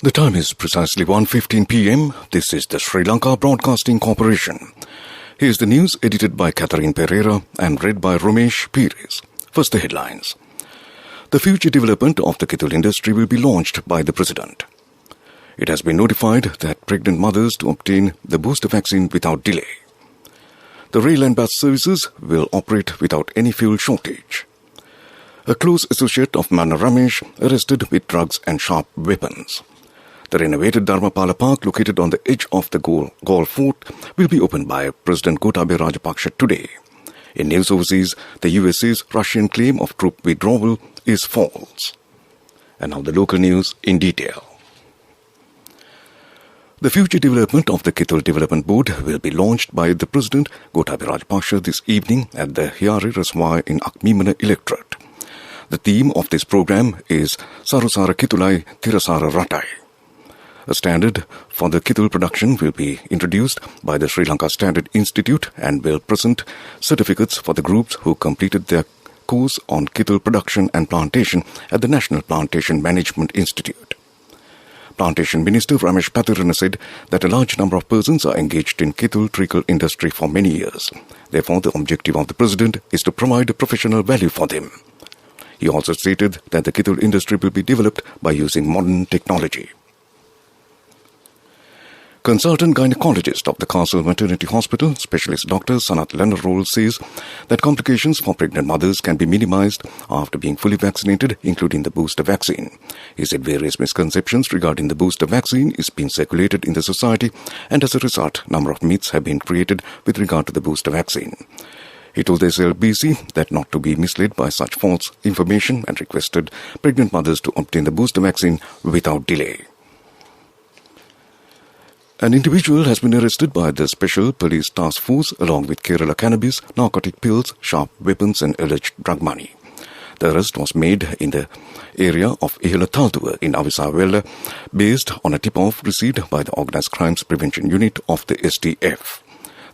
The time is precisely 1:15 p.m. This is the Sri Lanka Broadcasting Corporation. Here's the news edited by Catherine Pereira and read by Ramesh Pires. First, the headlines. The future development of the kettle industry will be launched by the President. It has been notified that pregnant mothers to obtain the booster vaccine without delay. The rail and bus services will operate without any fuel shortage. A close associate of Manna Ramesh arrested with drugs and sharp weapons. The renovated Dharmapala Park, located on the edge of the Galle Fort, will be opened by President Gotabaya Rajapaksa today. In news overseas, the USA's Russian claim of troop withdrawal is false. And now the local news in detail. The future development of the Kettle Development Board will be launched by the President Gotabaya Rajapaksa this evening at the Hiare Reservoir in Akmimana Electorate. The theme of this program is Sarusara Kitulai Tirasara Ratai. A standard for the kettle production will be introduced by the Sri Lanka Standard Institute and will present certificates for the groups who completed their course on kettle production and plantation at the National Plantation Management Institute. Plantation Minister Ramesh Pathirana said that a large number of persons are engaged in kettle treacle industry for many years. Therefore, the objective of the President is to provide a professional value for them. He also stated that the kettle industry will be developed by using modern technology. Consultant gynecologist of the Castle Maternity Hospital, specialist Dr. Sanat Lenarol, says that complications for pregnant mothers can be minimized after being fully vaccinated, including the booster vaccine. He said various misconceptions regarding the booster vaccine is being circulated in the society, and as a result, a number of myths have been created with regard to the booster vaccine. He told the SLBC that not to be misled by such false information and requested pregnant mothers to obtain the booster vaccine without delay. An individual has been arrested by the Special Police Task Force along with Kerala cannabis, narcotic pills, sharp weapons and alleged drug money. The arrest was made in the area of Ihela Thaltuva in Avisawella based on a tip-off received by the Organised Crimes Prevention Unit of the STF.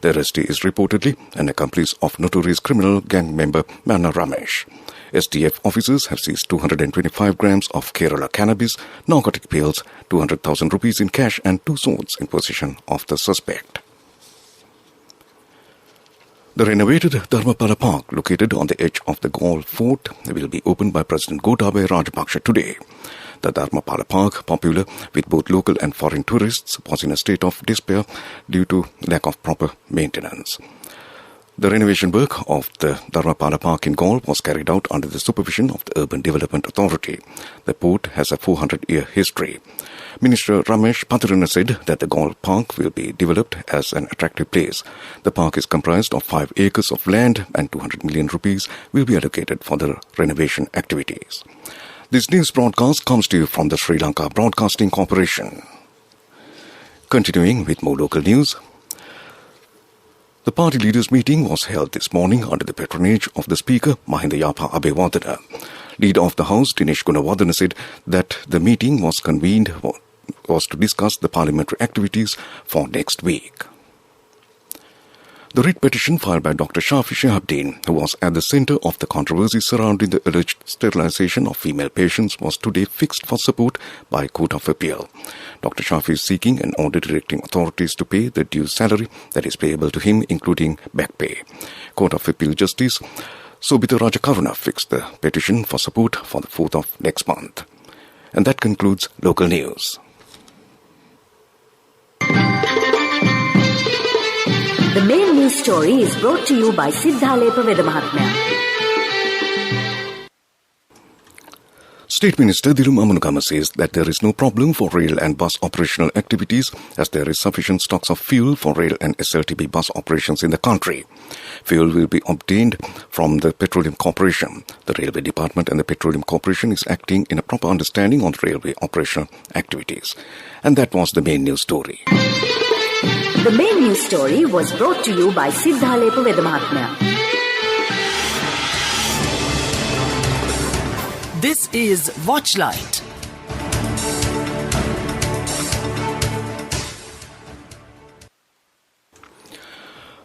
The arrestee is reportedly an accomplice of notorious criminal gang member Manna Ramesh. STF officers have seized 225 grams of Kerala cannabis, narcotic pills, 200,000 rupees in cash and 2 swords in possession of the suspect. The renovated Dharmapala Park, located on the edge of the Galle Fort, will be opened by President Gotabaya Rajapaksa today. The Dharmapala Park, popular with both local and foreign tourists, was in a state of despair due to lack of proper maintenance. The renovation work of the Dharmapala Park in Galle was carried out under the supervision of the Urban Development Authority. The port has a 400-year history. Minister Ramesh Pathirana said that the Galle Park will be developed as an attractive place. The park is comprised of 5 acres of land and 200 million rupees will be allocated for the renovation activities. This news broadcast comes to you from the Sri Lanka Broadcasting Corporation. Continuing with more local news. The party leaders' meeting was held this morning under the patronage of the Speaker, Mahinda Yapa Abewardena. Leader of the House, Dinesh Gunawardena, said that the meeting was convened was to discuss the parliamentary activities for next week. The writ petition filed by Dr. Shafi Shahabdin, who was at the centre of the controversy surrounding the alleged sterilisation of female patients, was today fixed for support by Court of Appeal. Dr. Shafi is seeking an order directing authorities to pay the due salary that is payable to him, including back pay. Court of Appeal Justice Sobita Rajakaruna fixed the petition for support for the 4th of next month. And that concludes local news. The main news story is brought to you by Siddhalepa Vedamahatmya. State Minister Dilum Amunugama says that there is no problem for rail and bus operational activities as there is sufficient stocks of fuel for rail and SLTB bus operations in the country. Fuel will be obtained from the Petroleum Corporation. The Railway Department and the Petroleum Corporation is acting in a proper understanding on railway operational activities. And that was the main news story. The main news story was brought to you by Siddhalepa Vedamahatmya. This is Watchlight.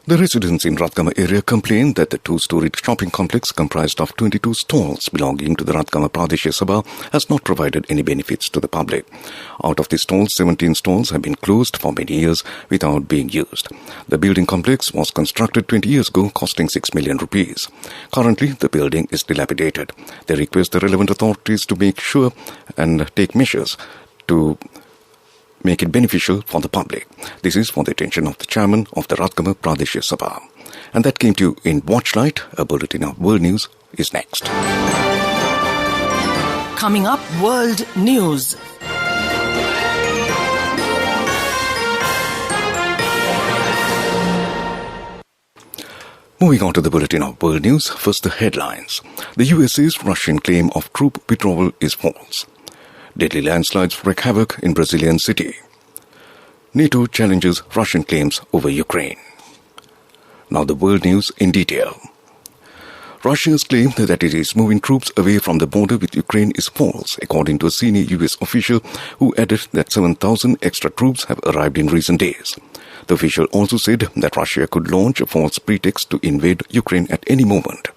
The residents in Ratgama area complained that the two-storied shopping complex comprised of 22 stalls belonging to the Ratgama Pradesh Sabha has not provided any benefits to the public. Out of the stalls, 17 stalls have been closed for many years without being used. The building complex was constructed 20 years ago, costing 6 million rupees. Currently, the building is dilapidated. They request the relevant authorities to make sure and take measures to make it beneficial for the public. This is for the attention of the chairman of the Ratgama Pradesh Sabha. And that came to you in Watchlight. A bulletin of world news is next. Coming up, world news. Moving on to the bulletin of world news, first the headlines. The USA's Russian claim of troop withdrawal is false. Deadly landslides wreak havoc in Brazilian city. NATO challenges Russian claims over Ukraine. Now the world news in detail. Russia's claim that it is moving troops away from the border with Ukraine is false, according to a senior US official who added that 7,000 extra troops have arrived in recent days. The official also said that Russia could launch a false pretext to invade Ukraine at any moment.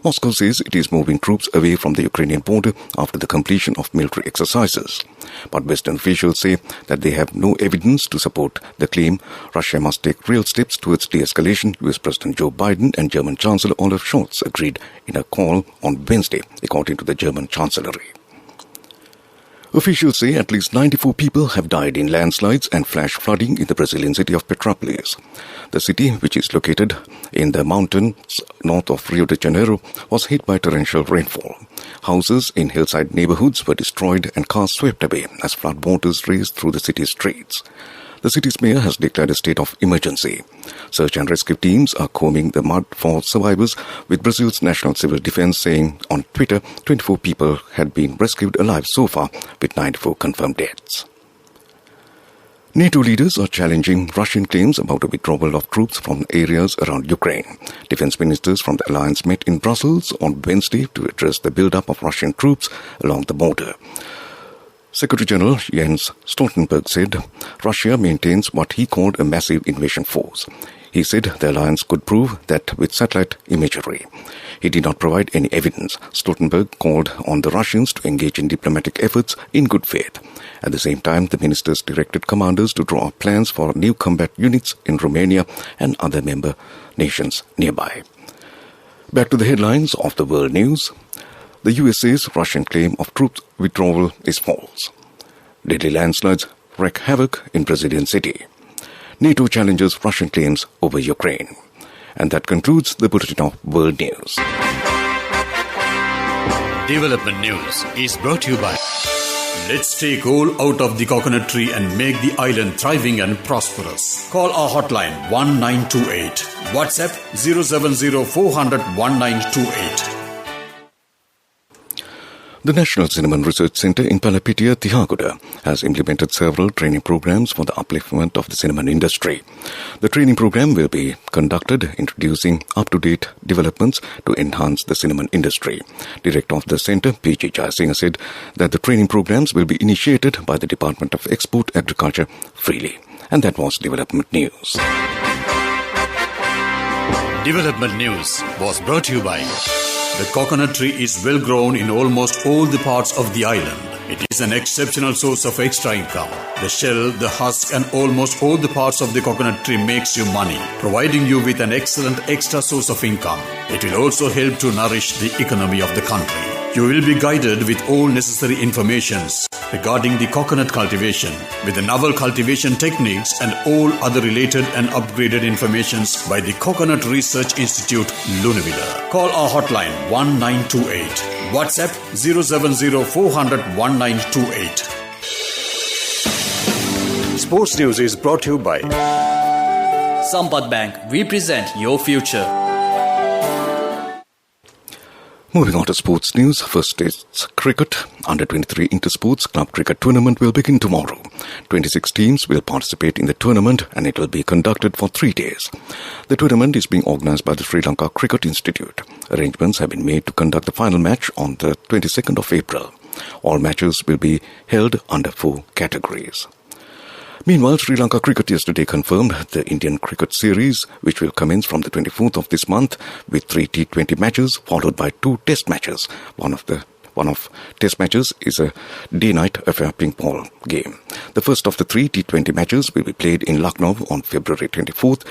Moscow says it is moving troops away from the Ukrainian border after the completion of military exercises. But Western officials say that they have no evidence to support the claim. Russia must take real steps towards de-escalation, US President Joe Biden and German Chancellor Olaf Scholz agreed in a call on Wednesday, according to the German Chancellery. Officials say at least 94 people have died in landslides and flash flooding in the Brazilian city of Petrópolis. The city, which is located in the mountains north of Rio de Janeiro, was hit by torrential rainfall. Houses in hillside neighborhoods were destroyed and cars swept away as flood waters raced through the city's streets. The city's mayor has declared a state of emergency. Search and rescue teams are combing the mud for survivors, with Brazil's National Civil Defense saying on Twitter 24 people had been rescued alive so far, with 94 confirmed deaths. NATO leaders are challenging Russian claims about a withdrawal of troops from areas around Ukraine. Defense ministers from the alliance met in Brussels on Wednesday to address the build-up of Russian troops along the border. Secretary General Jens Stoltenberg said Russia maintains what he called a massive invasion force. He said the alliance could prove that with satellite imagery. He did not provide any evidence. Stoltenberg called on the Russians to engage in diplomatic efforts in good faith. At the same time, the ministers directed commanders to draw up plans for new combat units in Romania and other member nations nearby. Back to the headlines of the world news. The USA's Russian claim of troop withdrawal is false. Deadly landslides wreak havoc in Brazilian city. NATO challenges Russian claims over Ukraine. And that concludes the bulletin of world news. Development news is brought to you by Let's take all out of the coconut tree and make the island thriving and prosperous. Call our hotline 1928. WhatsApp 070 400 1928. The National Cinnamon Research Centre in Palapitia, Tihagoda, has implemented several training programs for the upliftment of the cinnamon industry. The training program will be conducted introducing up-to-date developments to enhance the cinnamon industry. Director of the centre, P.G. Jayasinghe, said that the training programs will be initiated by the Department of Export Agriculture freely. And that was Development News. Development News was brought to you by the coconut tree is well grown in almost all the parts of the island. It is an exceptional source of extra income. The shell, the husk and almost all the parts of the coconut tree makes you money, providing you with an excellent extra source of income. It will also help to nourish the economy of the country. You will be guided with all necessary informations regarding the coconut cultivation, with the novel cultivation techniques and all other related and upgraded informations by the Coconut Research Institute, Lunavilla. Call our hotline 1928. WhatsApp 070 400 1928. Sports news is brought to you by Sampath Bank. We present your future. Moving on to sports news, first is cricket. Under-23 Intersports Club Cricket Tournament will begin tomorrow. 26 teams will participate in the tournament and it will be conducted for 3 days. The tournament is being organised by the Sri Lanka Cricket Institute. Arrangements have been made to conduct the final match on the 22nd of April. All matches will be held under 4 categories. Meanwhile, Sri Lanka Cricket yesterday confirmed the Indian cricket series, which will commence from the 24th of this month with 3 T20 matches followed by 2 test matches. One of test matches is a day-night affair ping pong game. The first of the 3 T20 matches will be played in Lucknow on February 24th,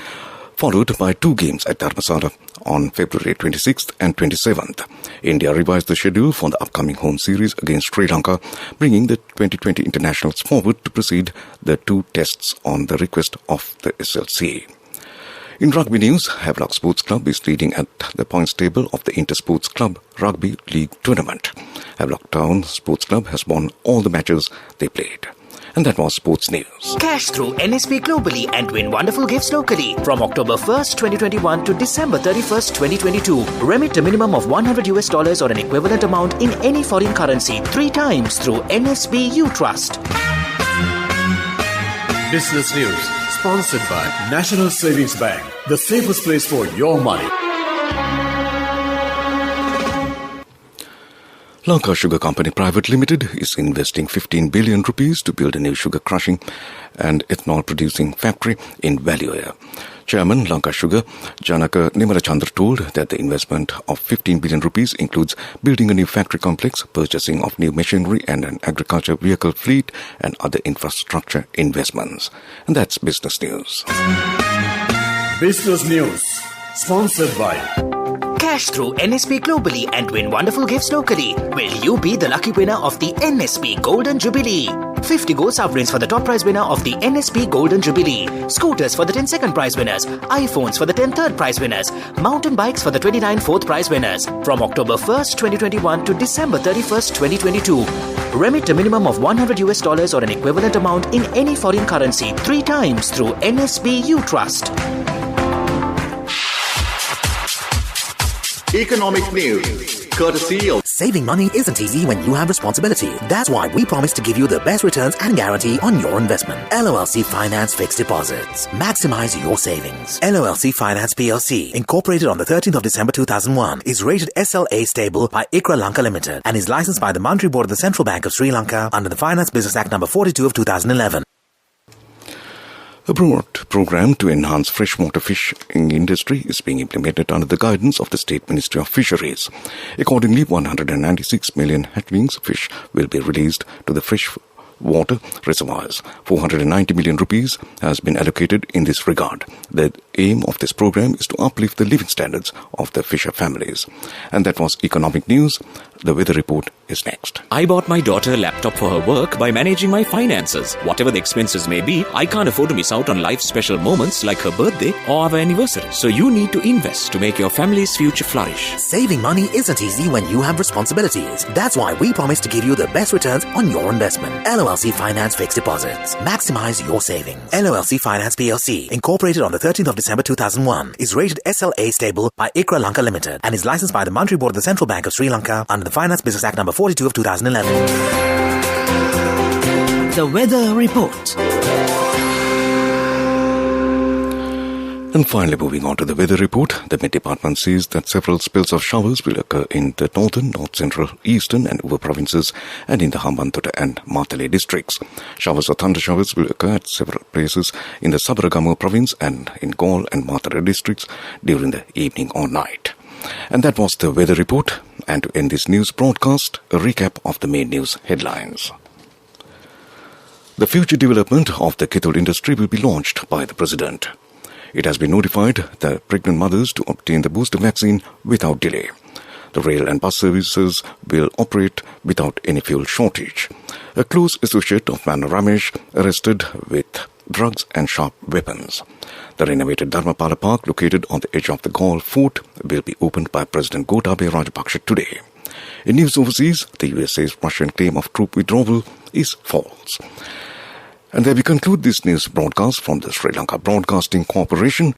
followed by 2 games at Dharamsala on February 26th and 27th. India revised the schedule for the upcoming home series against Sri Lanka, bringing the 2020 internationals forward to precede the 2 tests on the request of the SLBC. In rugby news, Havelock Sports Club is leading at the points table of the Intersports Club Rugby League tournament. Havelock Town Sports Club has won all the matches they played. And that was sports news. Cash through NSP globally and win wonderful gifts locally. From October 1st, 2021 to December 31st, 2022. Remit a minimum of $100 or an equivalent amount in any foreign currency 3 times through NSB U Trust. Business news sponsored by National Savings Bank, the safest place for your money. Lanka Sugar Company Private Limited is investing 15 billion rupees to build a new sugar crushing and ethanol producing factory in Valley. Chairman Lanka Sugar, Janaka Nimalachandra, told that the investment of 15 billion rupees includes building a new factory complex, purchasing of new machinery and an agriculture vehicle fleet and other infrastructure investments. And that's business news. Business news sponsored by Cash through NSP globally and win wonderful gifts locally. Will you be the lucky winner of the NSP Golden Jubilee? 50 gold sovereigns for the top prize winner of the NSP Golden Jubilee. Scooters for the 10-second prize winners. iPhones for the 10-third prize winners. Mountain bikes for the 29 fourth prize winners. From October 1st, 2021 to December 31st, 2022. Remit a minimum of $100 or an equivalent amount in any foreign currency 3 times through NSB U Trust. Economic news, courtesy of Saving money isn't easy when you have responsibility. That's why we promise to give you the best returns and guarantee on your investment. LOLC Finance Fixed Deposits. Maximize your savings. LOLC Finance PLC, incorporated on the 13th of December 2001, is rated SLA stable by ICRA Lanka Limited and is licensed by the Monetary Board of the Central Bank of Sri Lanka under the Finance Business Act No. 42 of 2011. A broad program to enhance freshwater fishing industry is being implemented under the guidance of the State Ministry of Fisheries. Accordingly, 196 million hatchlings fish will be released to the freshwater reservoirs. 490 million rupees has been allocated in this regard. The aim of this program is to uplift the living standards of the fisher families. And that was economic news. The weather report is next. I bought my daughter a laptop for her work by managing my finances. Whatever the expenses may be, I can't afford to miss out on life's special moments like her birthday or our anniversary. So you need to invest to make your family's future flourish. Saving money isn't easy when you have responsibilities. That's why we promise to give you the best returns on your investment. LOLC Finance Fixed Deposits. Maximize your savings. LOLC Finance PLC, incorporated on the 13th of December 2001, is rated SLA stable by ICRA Lanka Limited and is licensed by the Monetary Board of the Central Bank of Sri Lanka under the Finance Business Act No. 42 of 2011. The weather report. And finally, moving on to the weather report, the Met Department says that several spells of showers will occur in the northern, north central, eastern and Uva provinces and in the Hambantota and Matale districts. Showers or thunder showers will occur at several places in the Sabaragamuwa province and in Galle and Matare districts during the evening or night. And that was the weather report. And to end this news broadcast, a recap of the main news headlines. The future development of the cattle industry will be launched by the President. It has been notified the pregnant mothers to obtain the booster vaccine without delay. The rail and bus services will operate without any fuel shortage. A close associate of Manna Ramesh arrested with drugs and sharp weapons. The renovated Dharmapala Park, located on the edge of the Galle Fort, will be opened by President Gotabaya Rajapaksa today. In news overseas, the USA's Russian claim of troop withdrawal is false. And there we conclude this news broadcast from the Sri Lanka Broadcasting Corporation.